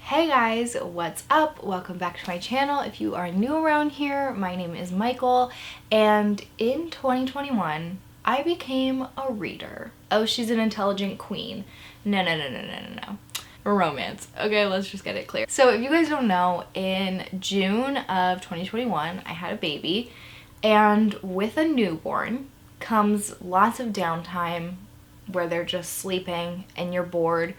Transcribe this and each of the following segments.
Hey guys, what's up? Welcome back to my channel. If you are new around here, my name is Michael, and in 2021, I became a reader. Oh, she's an intelligent queen. No. Romance. Okay, let's just get it clear. So if you guys don't know, in June of 2021, I had a baby, and with a newborn comes lots of downtime where they're just sleeping and you're bored.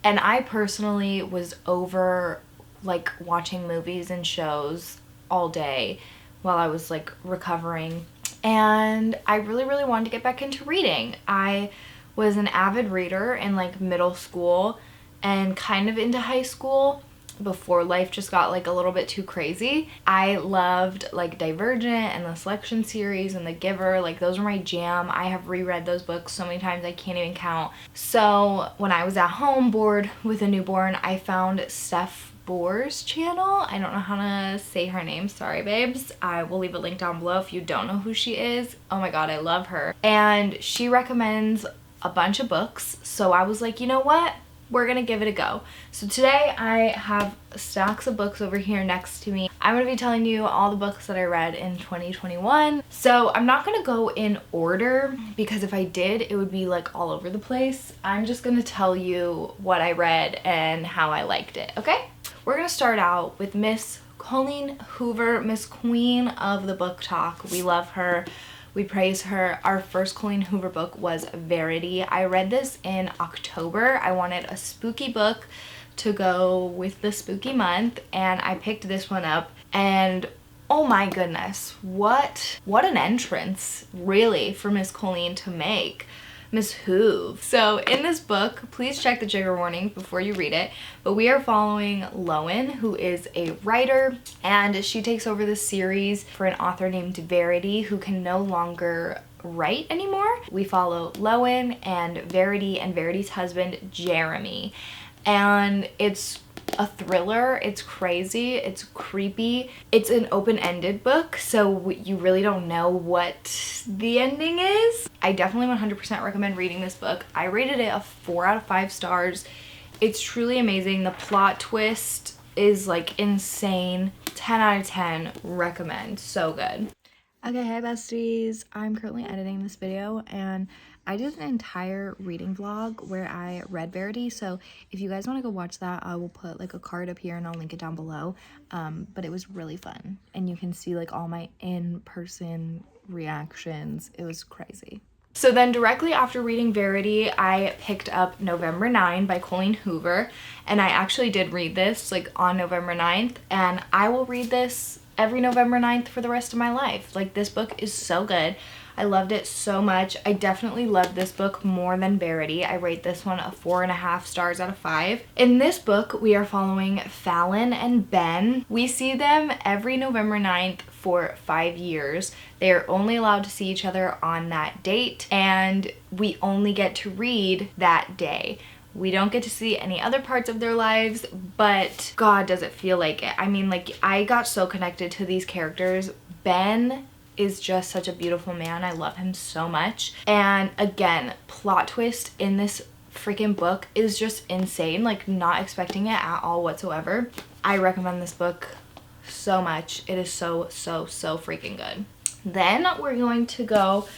And I personally was over like watching movies and shows all day while I was like recovering, and I really wanted to get back into reading. I was an avid reader in like middle school and kind of into high school before life just got like a little bit too crazy. I loved like Divergent and the Selection series and The Giver. Like those were my jam. I have reread those books so many times I can't even count. So when I was at home bored with a newborn, I found Steph Bohr's channel. I don't know how to say her name, sorry babes. I will leave a link down below if you don't know who she is. Oh my god, I love her. And she recommends a bunch of books, so I was like, you know what? We're gonna give it a go. So today I have stacks of books over here next to me. I'm gonna be telling you all the books that I read in 2021. So I'm not gonna go in order because if I did, it would be like all over the place. I'm just gonna tell you what I read and how I liked it, okay? We're gonna start out with Miss Colleen Hoover, Miss Queen of the Book Talk. We love her. We praise her. Our first Colleen Hoover book was Verity. I read this in October. I wanted a spooky book to go with the spooky month, and I picked this one up, and oh my goodness, what an entrance really for Miss Colleen to make. Miss Hoove. So in this book, please check the trigger warning before you read it, but we are following Lowen, who is a writer, and she takes over the series for an author named Verity, who can no longer write anymore. We follow Lowen and Verity's husband, Jeremy, and it's a thriller. It's crazy, it's creepy, it's an open-ended book, so you really don't know what the ending is. I definitely 100% recommend reading this book. I rated it a 4 out of 5 stars. It's truly amazing. The plot twist is like insane. 10 out of 10 recommend. So good. Okay, hey besties, I'm currently editing this video, and I did an entire reading vlog where I read Verity, so if you guys want to go watch that, I will put like a card up here and I'll link it down below. But it was really fun, and you can see like all my in-person reactions. It was crazy. So then directly after reading Verity, I picked up November 9 by Colleen Hoover, and I actually did read this like on November 9th, and I will read this every November 9th for the rest of my life. Like, this book is so good. I loved it so much. I definitely loved this book more than Verity. I rate this one a 4.5 stars out of 5. In this book, we are following Fallon and Ben. We see them every November 9th for 5 years. They are only allowed to see each other on that date, and we only get to read that day. We don't get to see any other parts of their lives, but God, does it feel like it. I mean, like, I got so connected to these characters. Ben is just such a beautiful man. I love him so much. And again, plot twist in this freaking book is just insane. Like, not expecting it at all whatsoever. I recommend this book so much. It is so freaking good. Then we're going to go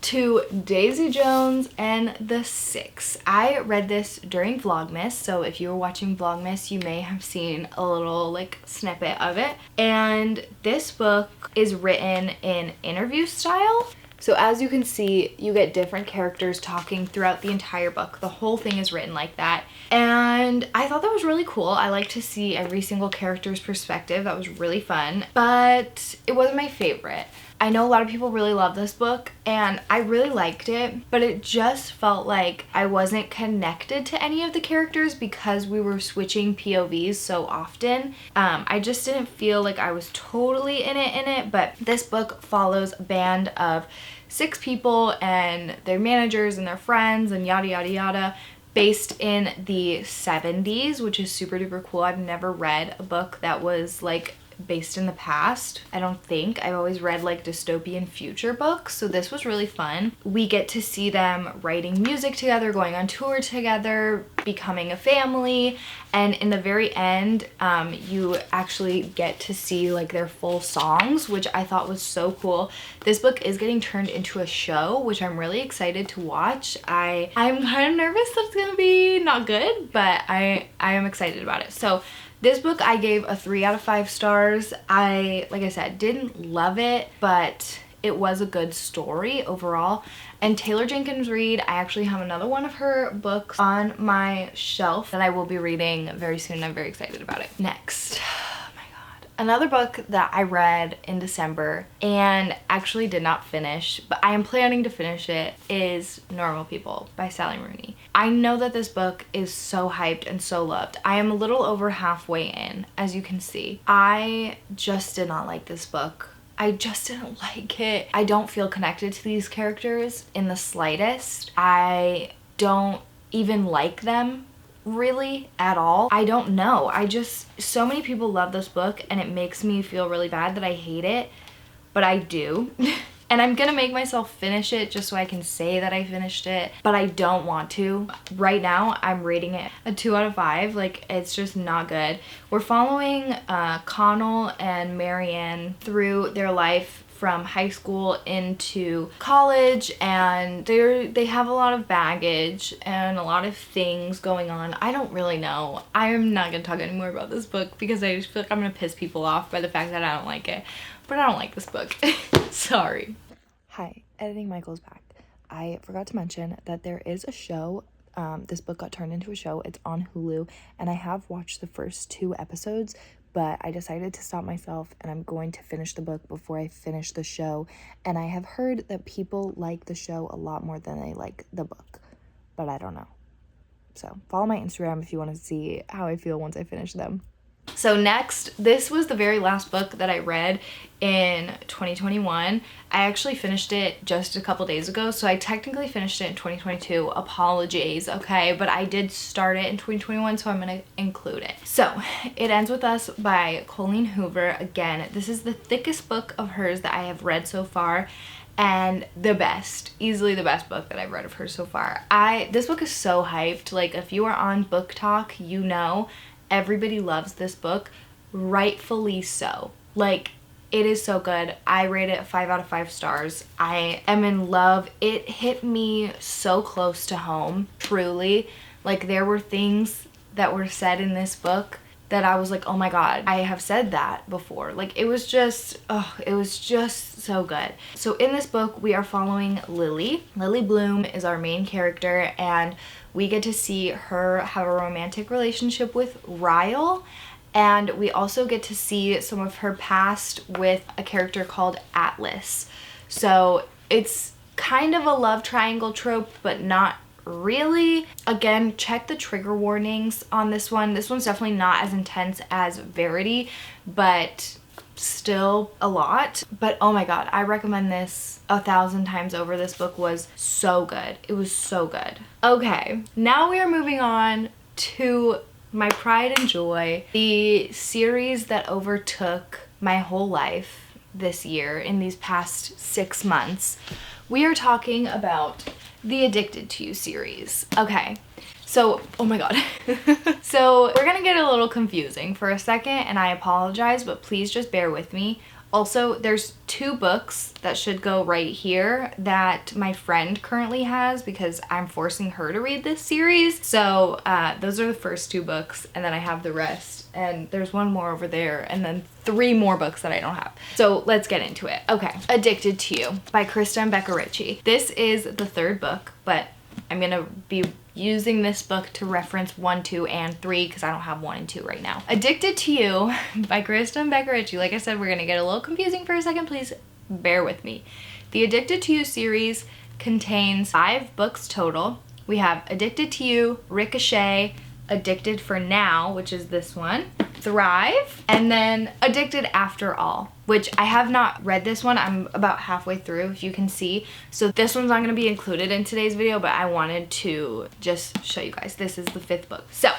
to Daisy Jones and the Six. I read this during Vlogmas, so if you were watching Vlogmas, you may have seen a little like snippet of it. And this book is written in interview style. So as you can see, you get different characters talking throughout the entire book. The whole thing is written like that. And I thought that was really cool. I like to see every single character's perspective. That was really fun, but it wasn't my favorite. I know a lot of people really love this book, and I really liked it, but it just felt like I wasn't connected to any of the characters because we were switching POVs so often. I just didn't feel like I was totally in it, but this book follows a band of 6 people and their managers and their friends and yada yada yada, based in the 70s, which is super duper cool. I've never read a book that was like based in the past. I don't think. I've always read like dystopian future books, so this was really fun. We get to see them writing music together, going on tour together, becoming a family, and in the very end, you actually get to see like their full songs, which I thought was so cool. This book is getting turned into a show, which I'm really excited to watch. I'm kind of nervous that it's gonna be not good, but I am excited about it. So this book I gave a 3 out of 5 stars. Like I said, didn't love it, but it was a good story overall. And Taylor Jenkins Reid, I actually have another one of her books on my shelf that I will be reading very soon. I'm very excited about it. Next. Another book that I read in December and actually did not finish, but I am planning to finish it, is Normal People by Sally Rooney. I know that this book is so hyped and so loved. I am a little over halfway in, as you can see. I just did not like this book. I just didn't like it. I don't feel connected to these characters in the slightest. I don't even like them really at all. I don't know. So many people love this book and it makes me feel really bad that I hate it, but I do. And I'm gonna make myself finish it just so I can say that I finished it, but I don't want to. Right now, I'm rating it a 2 out of 5. Like, it's just not good. We're following Connell and Marianne through their life from high school into college, and they have a lot of baggage and a lot of things going on. I don't really know. I'm not gonna talk anymore about this book because I just feel like I'm gonna piss people off by the fact that I don't like it. But I don't like this book. Sorry. Hi, Editing Michael's back. I forgot to mention that there is a show. This book got turned into a show. It's on Hulu, and I have watched the first 2 episodes, but I decided to stop myself and I'm going to finish the book before I finish the show. And I have heard that people like the show a lot more than they like the book, but I don't know. So follow my Instagram if you want to see how I feel once I finish them. So next, this was the very last book that I read in 2021. I actually finished it just a couple days ago, so I technically finished it in 2022. Apologies, okay? But I did start it in 2021, so I'm gonna include it. So, It Ends With Us by Colleen Hoover. Again, this is the thickest book of hers that I have read so far, and the best, easily the best book that I've read of hers so far. This book is so hyped. Like, if you are on Book Talk, you know everybody loves this book, rightfully so. Like, it is so good. I rate it 5 out of 5 stars. I am in love. It hit me so close to home, truly. Like, there were things that were said in this book that I was like, oh my god, I have said that before. Like, it was just, it was just so good. So in this book, we are following Lily. Lily Bloom is our main character, and we get to see her have a romantic relationship with Ryle, and we also get to see some of her past with a character called Atlas. So it's kind of a love triangle trope, but not really. Again, check the trigger warnings on this one. This one's definitely not as intense as Verity, but still a lot. But oh my god, I recommend this 1,000 times over. This book was so good. It was so good. Okay, now we are moving on to my pride and joy, the series that overtook my whole life this year in these past 6 months. We are talking about the Addicted to You series. Okay, so, oh my god. So we're gonna get a little confusing for a second, and I apologize, but please just bear with me. Also, there's 2 books that should go right here that my friend currently has because I'm forcing her to read this series. So those are the first 2 books, and then I have the rest. And there's one more over there, and then 3 more books that I don't have. So let's get into it. Okay, Addicted to You by Krista and Becca Ritchie. This is the 3rd book, but I'm gonna be using this book to reference 1, 2, and 3 because I don't have 1 and 2 right now. Addicted to You by Krista and Becca Ritchie. Like I said, we're gonna get a little confusing for a second. Please bear with me. The Addicted to You series contains 5 books total. We have Addicted to You, Ricochet, Addicted for Now, which is this one, Thrive, and then Addicted After All, which I have not read this one. I'm about halfway through, if you can see. So this one's not going to be included in today's video, but I wanted to just show you guys. This is the 5th book. So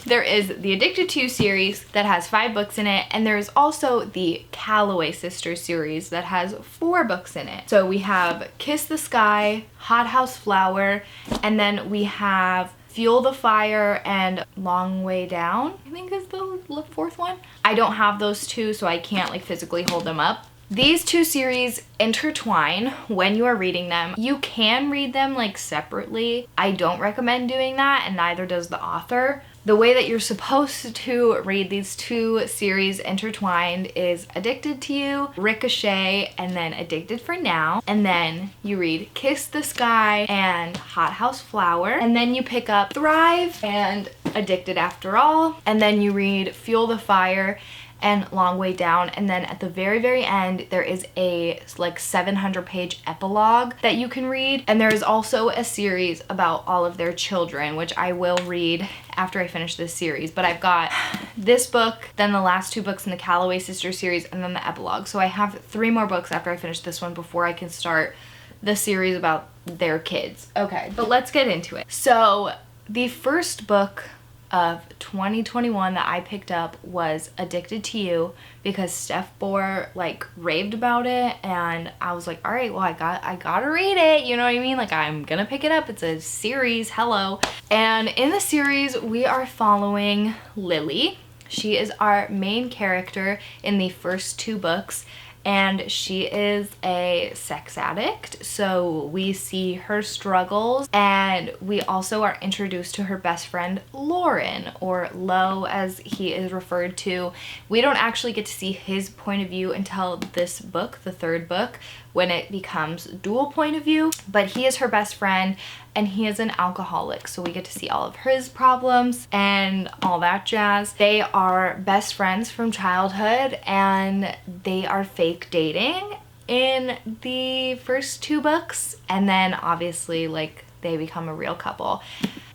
there is the Addicted to You series that has 5 books in it, and there's also the Calloway Sisters series that has 4 books in it. So we have Kiss the Sky, Hothouse Flower, and then we have Fuel the Fire and Long Way Down, I think is the 4th one. I don't have those 2, so I can't like physically hold them up. These 2 series intertwine when you are reading them. You can read them like separately. I don't recommend doing that, and neither does the author. The way that you're supposed to read these 2 series intertwined is Addicted to You, Ricochet, and then Addicted for Now. And then you read Kiss the Sky and Hothouse Flower. And then you pick up Thrive and Addicted After All. And then you read Fuel the Fire and Long Way Down, and then at the very end there is a like 700-page epilogue that you can read, and there is also a series about all of their children, which I will read after I finish this series. But I've got this book, then the last 2 books in the Calloway Sisters series, and then the epilogue. So I have 3 more books after I finish this one before I can start the series about their kids. Okay, but let's get into it. So the first book of 2021 that I picked up was Addicted to You because Steph Bohr like raved about it, and I was like, all right, well I gotta read it, you know what I mean? Like, I'm gonna pick it up. It's a series, hello. And in the series we are following Lily. She is our main character in the first 2 books, and she is a sex addict, so we see her struggles, and we also are introduced to her best friend Lauren, or Lo as he is referred to. We don't actually get to see his point of view until this book, the 3rd book, when it becomes dual point of view, but he is her best friend and he is an alcoholic, so we get to see all of his problems and all that jazz. They are best friends from childhood, and they are fake dating in the first 2 books, and then obviously like they become a real couple.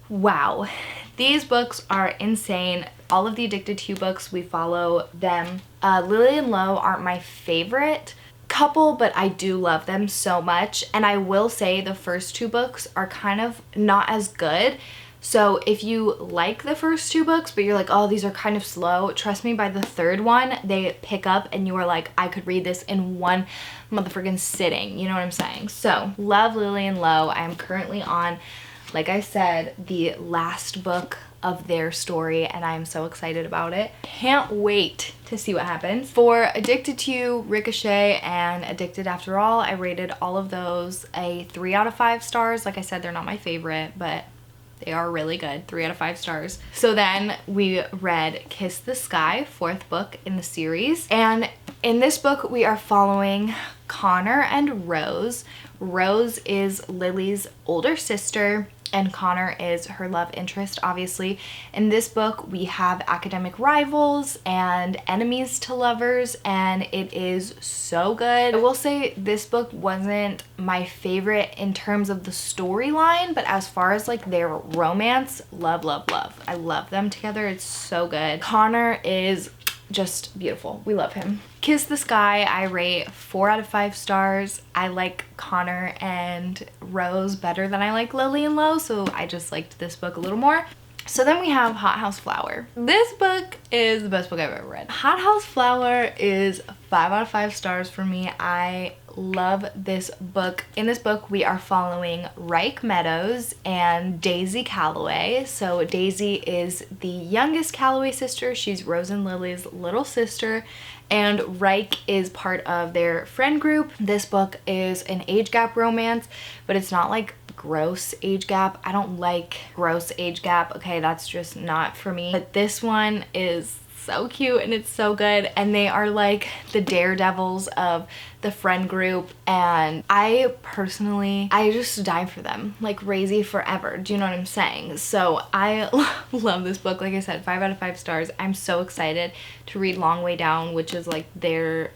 Wow, these books are insane. All of the Addicted to You books, we follow them. Lily and Lo aren't my favorite couple, but I do love them so much, and I will say the first 2 books are kind of not as good. So if you like the first 2 books but you're like, oh, these are kind of slow, trust me, by the 3rd one they pick up and you are like, I could read this in one motherfucking sitting, you know what I'm saying? So love Lily and Lo. I am currently on, like I said, the last book of their story, and I'm so excited about it. Can't wait to see what happens. For Addicted to You, Ricochet, and Addicted After All, I rated all of those a 3 out of 5 stars. Like I said, they're not my favorite, but they are really good. 3 out of 5 stars. So then we read Kiss the Sky, 4th book in the series, and in this book we are following Connor and Rose. Rose is Lily's older sister, and Connor is her love interest, obviously. In this book, we have academic rivals and enemies to lovers, and it is so good. I will say this book wasn't my favorite in terms of the storyline, but as far as like their romance, love, love, love. I love them together. It's so good. Connor is just beautiful. We love him. Kiss the Sky, I rate 4 out of 5 stars. I like Connor and Rose better than I like Lily and Lo, so I just liked this book a little more. So then we have Hothouse Flower. This book is the best book I've ever read. Hothouse Flower is 5 out of 5 stars for me. I love this book. In this book, we are following Reich Meadows and Daisy Calloway. So Daisy is the youngest Calloway sister. She's Rose and Lily's little sister, and Reich is part of their friend group. This book is an age gap romance, but it's not like gross age gap. I don't like gross age gap, okay? That's just not for me. But this one is so cute and it's so good, and they are like the daredevils of the friend group, and I just die for them like crazy forever. Do you know what I'm saying? So I love this book. Like I said, 5 out of 5 stars. I'm so excited to read Long Way Down, which is like their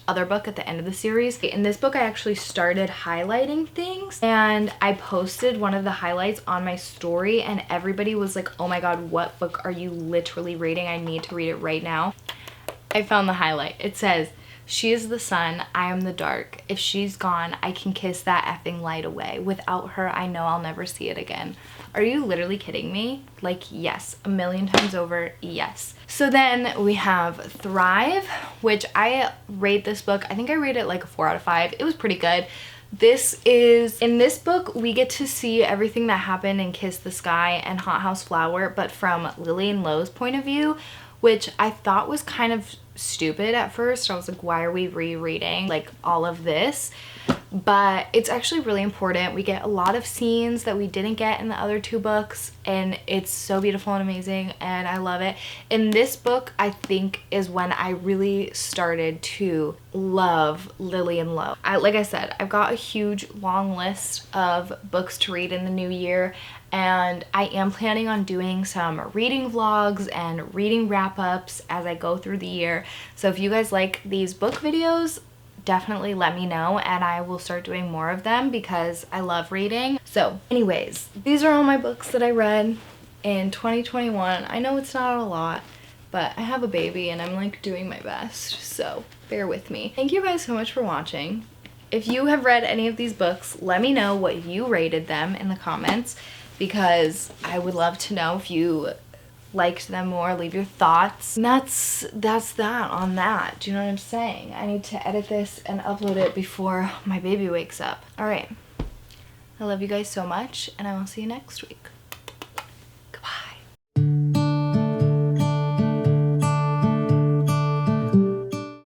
other book at the end of the series. In this book, I actually started highlighting things, and I posted one of the highlights on my story, and everybody was like, oh my god, what book are you literally reading? I need to read it right now. I found the highlight. It says, She is the sun, I am the dark. If she's gone, I can kiss that effing light away. Without her, I know I'll never see it again. Are you literally kidding me? Like, yes, a million times over, yes. So then we have Thrive, which I rate this book. I think I rate it like a 4 out of 5. It was pretty good. In this book, we get to see everything that happened in Kiss the Sky and Hot House Flower, but from Lily and Lo's point of view, which I thought was kind of stupid at first. I was like, why are we rereading like all of this? But it's actually really important. We get a lot of scenes that we didn't get in the other 2 books, and it's so beautiful and amazing, and I love it. In this book, I think is when I really started to love Lily and Lo. Like I said, I've got a huge long list of books to read in the new year, and I am planning on doing some reading vlogs and reading wrap-ups as I go through the year. So if you guys like these book videos, definitely let me know and I will start doing more of them because I love reading. So anyways, these are all my books that I read in 2021. I know it's not a lot, but I have a baby and I'm like doing my best, so bear with me. Thank you guys so much for watching. If you have read any of these books, let me know what you rated them in the comments because I would love to know if you liked them more. Leave your thoughts. And that's that on that. Do you know what I'm saying? I need to edit this and upload it before my baby wakes up. All right. I love you guys so much and I will see you next week.